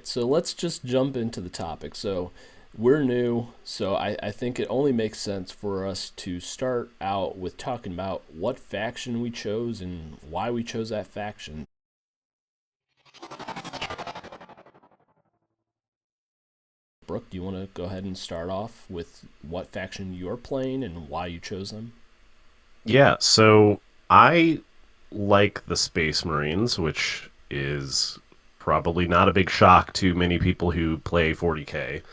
right, so let's just jump into the topic. So we're new, so I think it only makes sense for us to start out with talking about what faction we chose and why we chose that faction. Brooke, do you want to go ahead and start off with what faction you're playing and why you chose them? Yeah, so I like the Space Marines, which is probably not a big shock to many people who play 40K.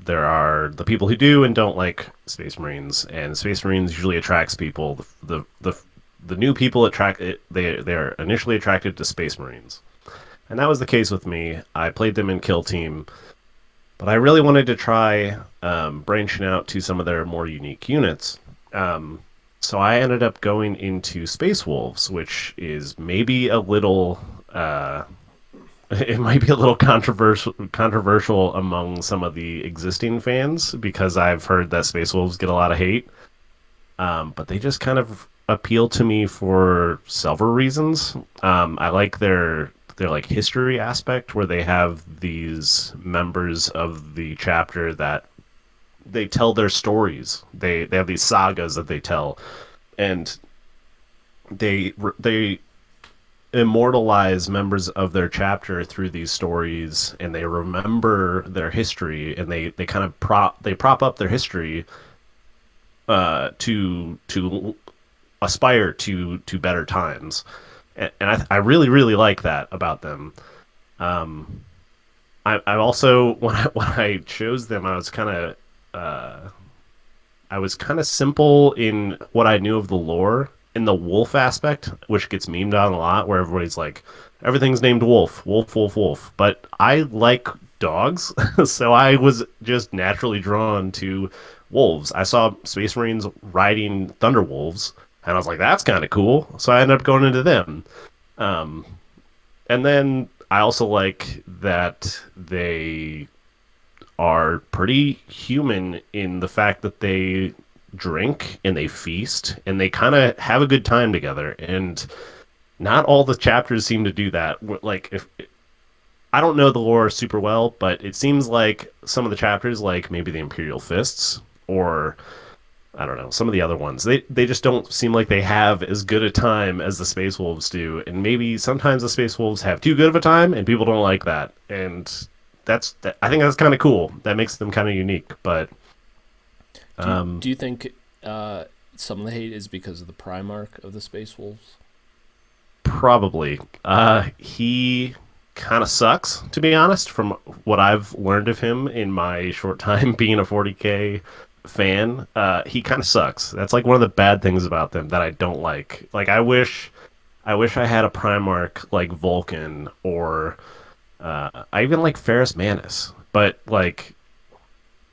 There are the people who do and don't like Space Marines, and Space Marines usually attracts people. The new people attract it. They're initially attracted to Space Marines, and that was the case with me. I played them in Kill Team, but I really wanted to try branching out to some of their more unique units. Um, so I ended up going into Space Wolves, which is maybe a little it might be a little controversial among some of the existing fans because I've heard that Space Wolves get a lot of hate. But they just kind of appeal to me for several reasons. I like their like history aspect where they have these members of the chapter that they tell their stories. They have these sagas that they tell, and they immortalize members of their chapter through these stories, and they remember their history, and they kind of prop up their history to aspire to better times, and I really like that about them. Um, I also when I chose them, I was kind of simple in what I knew of the lore in the wolf aspect, which gets memed on a lot, where everybody's like, everything's named Wolf, Wolf, Wolf, Wolf. But I like dogs, so I was just naturally drawn to wolves. I saw Space Marines riding Thunder Wolves, and I was like, that's kind of cool. So I ended up going into them. Um, and then I also like that they are pretty human in the fact that they drink and they feast and they kind of have a good time together. And not all the chapters seem to do that. Like, if I don't know the lore super well, but it seems like some of the chapters, like maybe the Imperial Fists or I don't know, some of the other ones, they just don't seem like they have as good a time as the Space Wolves do. And maybe sometimes the Space Wolves have too good of a time, and people don't like that. And I think that's kind of cool. That makes them kind of unique. But Do um, you think some of the hate is because of the Primarch of the Space Wolves? probably he kind of sucks, to be honest. From what I've learned of him in my short time being a 40K fan, he kind of sucks. That's like one of the bad things about them that I don't like. Like I wish I had a Primarch like Vulcan or I even like Ferrus Manus, but like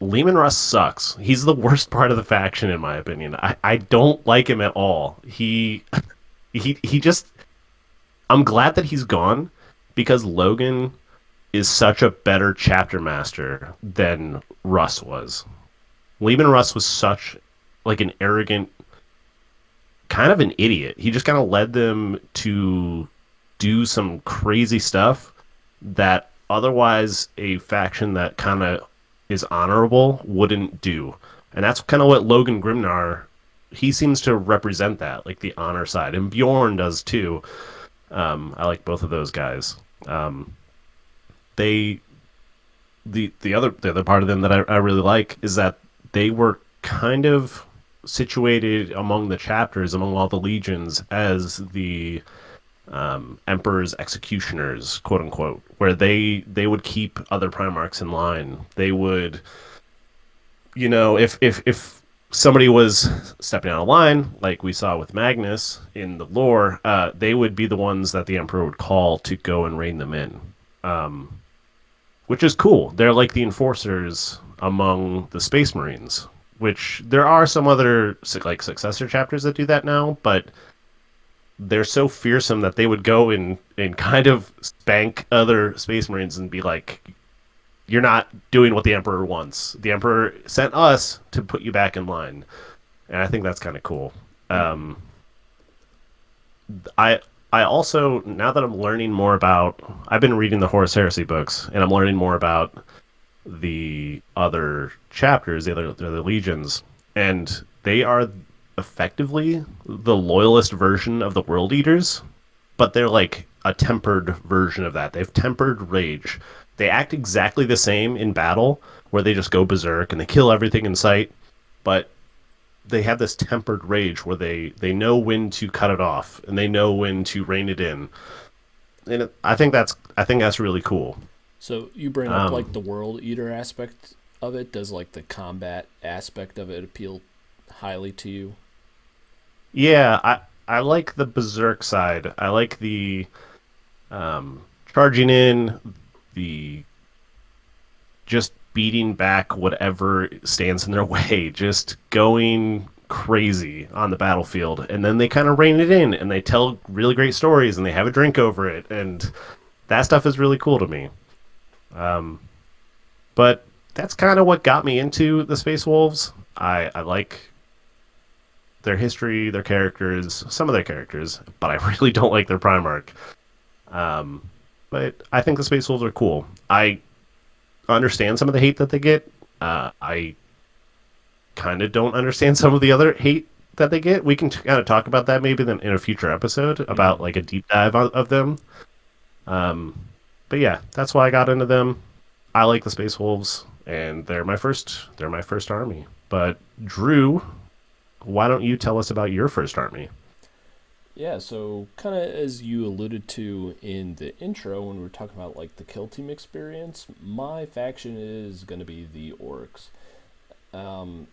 Lehman Russ sucks. He's the worst part of the faction in my opinion. I don't like him at all. He just I'm glad that he's gone because Logan is such a better chapter master than Russ was. Lehman Russ was such like an arrogant kind of an idiot. He just kind of led them to do some crazy stuff that otherwise a faction that kind of is honorable wouldn't do. And that's kind of what Logan Grimnar he seems to represent that, like the honor side, and Bjorn does too. I like both of those guys. Um, they the other part of them that I really like is that they were kind of situated among the chapters, among all the legions, as the emperor's executioners, quote unquote, where they would keep other primarchs in line. They would, if somebody was stepping out of line, like we saw with Magnus in the lore, they would be the ones that the emperor would call to go and rein them in. Um, which is cool. They're like the enforcers among the Space Marines, which there are some other like successor chapters that do that now, but they're so fearsome that they would go and kind of spank other Space Marines and be like, "You're not doing what the Emperor wants. The Emperor sent us to put you back in line," and I think that's kind of cool. Mm-hmm. Um, I I also, now that I'm learning more about, I've been reading the Horus Heresy books, and I'm learning more about the other chapters, the other legions, and they are effectively the loyalist version of the World Eaters, but they're like a tempered version of that. They've tempered rage. They act exactly the same in battle, where they just go berserk and they kill everything in sight, but they have this tempered rage where they know when to cut it off and they know when to rein it in. And I think that's really cool. So you bring up like Um, the world eater aspect of it. Does like the combat aspect of it appeal highly to you? yeah, I like the berserk side. I like the charging in, the just beating back whatever stands in their way, just going crazy on the battlefield, and then they kind of rein it in and they tell really great stories and they have a drink over it, and that stuff is really cool to me. Um, but that's kind of what got me into the Space Wolves. I like their history, their characters, some of their characters, but I really don't like their Primarch. Um, but I think the Space Wolves are cool. I understand some of the hate that they get. I kind of don't understand some of the other hate that they get. We can kind of talk about that maybe then in a future episode about Mm-hmm. like a deep dive of them. Um, but yeah, that's why I got into them. I like the Space Wolves, and they're my first army. But Drew, why don't you tell us about your first army? Yeah, so kind of as you alluded to in the intro when we were talking about like the kill team experience, my faction is going to be the orcs. Um,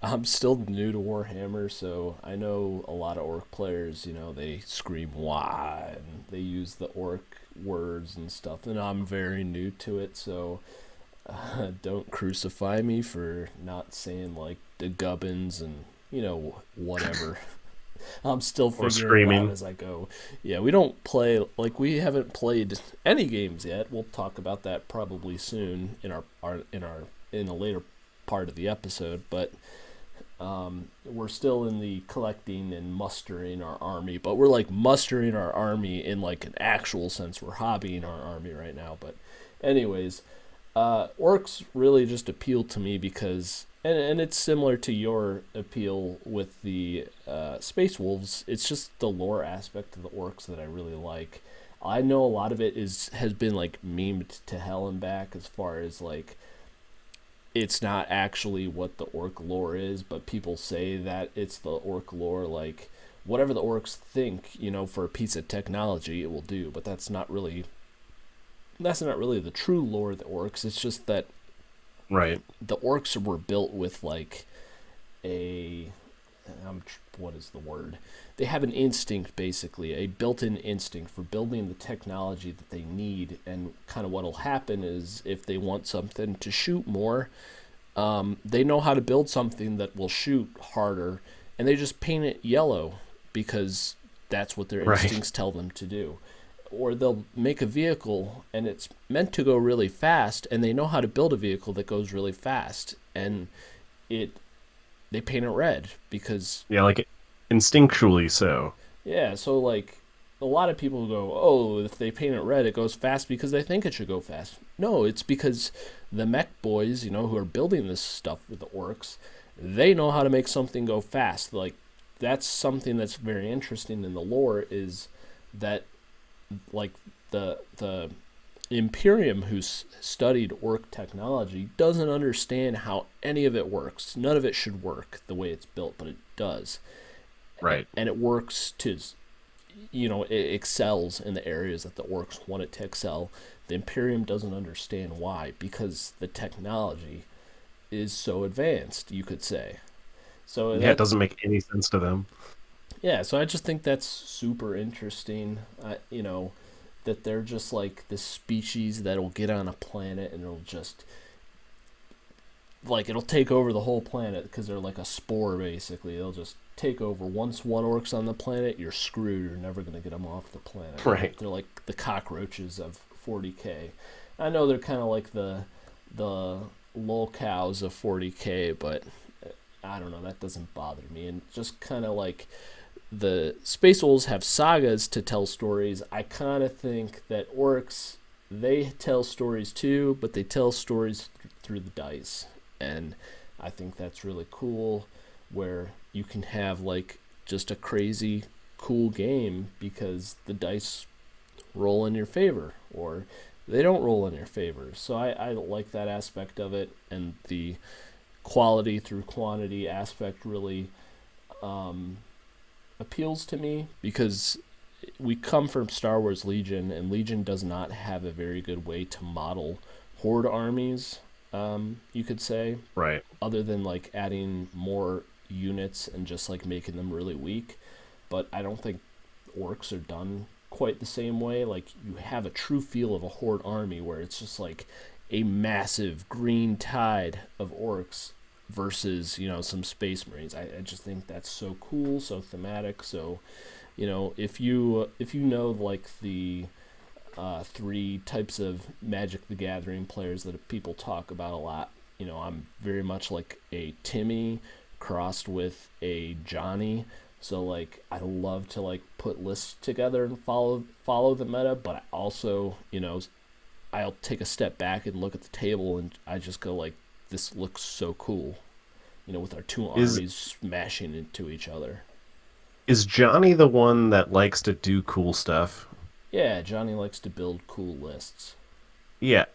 I'm still new to Warhammer, so I know a lot of orc players, they scream wah and they use the orc words and stuff, and I'm very new to it, so don't crucify me for not saying like the gubbins and, whatever. I'm still Or figuring it out screaming? as I go. Yeah, we don't play like we haven't played any games yet. We'll talk about that probably soon in in a later part of the episode, but we're still in the collecting and mustering our army, but we're like mustering our army in like an actual sense. We're hobbying our army right now, but anyways, orcs really just appeal to me because, and it's similar to your appeal with the space wolves. It's just the lore aspect of the orcs that I really like. I know a lot of it has been like memed to hell and back as far as like it's not actually what the orc lore is, but people say that it's the orc lore. Like whatever the orcs think, for a piece of technology, it will do. But that's not really the true lore of the orcs. It's just that Right. the orcs were built with like a what is the word? They have an instinct, basically, a built-in instinct for building the technology that they need. And kind of what'll happen is if they want something to shoot more, they know how to build something that will shoot harder, and they just paint it yellow because that's what their Right. instincts tell them to do. Or they'll make a vehicle and it's meant to go really fast, and they know how to build a vehicle that goes really fast, and it they paint it red because Yeah, like instinctually so. yeah. So like a lot of people go, oh, if they paint it red, it goes fast because they think it should go fast. No, it's because the mech boys, who are building this stuff with the orcs, they know how to make something go fast. Like that's something that's very interesting in the lore is that like the Imperium, who's studied orc technology, doesn't understand how any of it works. None of it should work the way it's built, but it does, Right. and it works to, it excels in the areas that the orcs want it to excel. The Imperium doesn't understand why, because the technology is so advanced, you could say. So Yeah, it that's doesn't make any sense to them. yeah. So I just think that's super interesting. That they're just like this species that'll get on a planet and it'll just like it'll take over the whole planet because they're like a spore basically. They'll just take over. Once one orc's on the planet, you're screwed. You're never gonna get them off the planet. Right. They're like the cockroaches of 40K. I know they're kind of like the lol cows of 40K, but I don't know. That doesn't bother me. And just kind of like the Space Wolves have sagas to tell stories. I kind of think that orcs, they tell stories too, but they tell stories through the dice. And I think that's really cool, where you can have like just a crazy cool game because the dice roll in your favor, or they don't roll in your favor. So I like that aspect of it, and the quality through quantity aspect really appeals to me, because we come from Star Wars Legion, and Legion does not have a very good way to model horde armies, you could say, Right. other than like adding more units and just like making them really weak. But I don't think orcs are done quite the same way. Like, you have a true feel of a horde army where it's just like a massive green tide of orcs versus, some space marines. I just think that's so cool, so thematic. So, if you know like the three types of Magic the Gathering players that people talk about a lot, I'm very much like a Timmy crossed with a Johnny. So like, I love to like put lists together and follow the meta, but I also, I'll take a step back and look at the table, and I just go like, this looks so cool, with our two armies smashing into each other. Is Johnny the one that likes to do cool stuff? Yeah, Johnny likes to build cool lists. Yeah,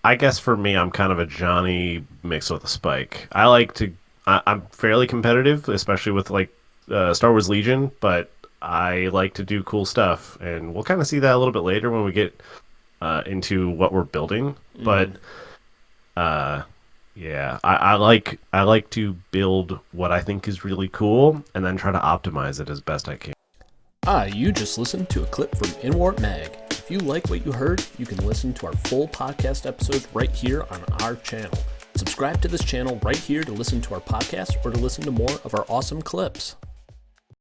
I guess for me, I'm kind of a Johnny mixed with a Spike. I like to. I'm fairly competitive, especially with like Star Wars Legion, but I like to do cool stuff, and we'll kind of see that a little bit later when we get into what we're building. But yeah, I like to build what I think is really cool, and then try to optimize it as best I can. You just listened to a clip from Inwarp Mag. If you like what you heard, you can listen to our full podcast episodes right here on our channel. Subscribe to this channel right here to listen to our podcast or to listen to more of our awesome clips.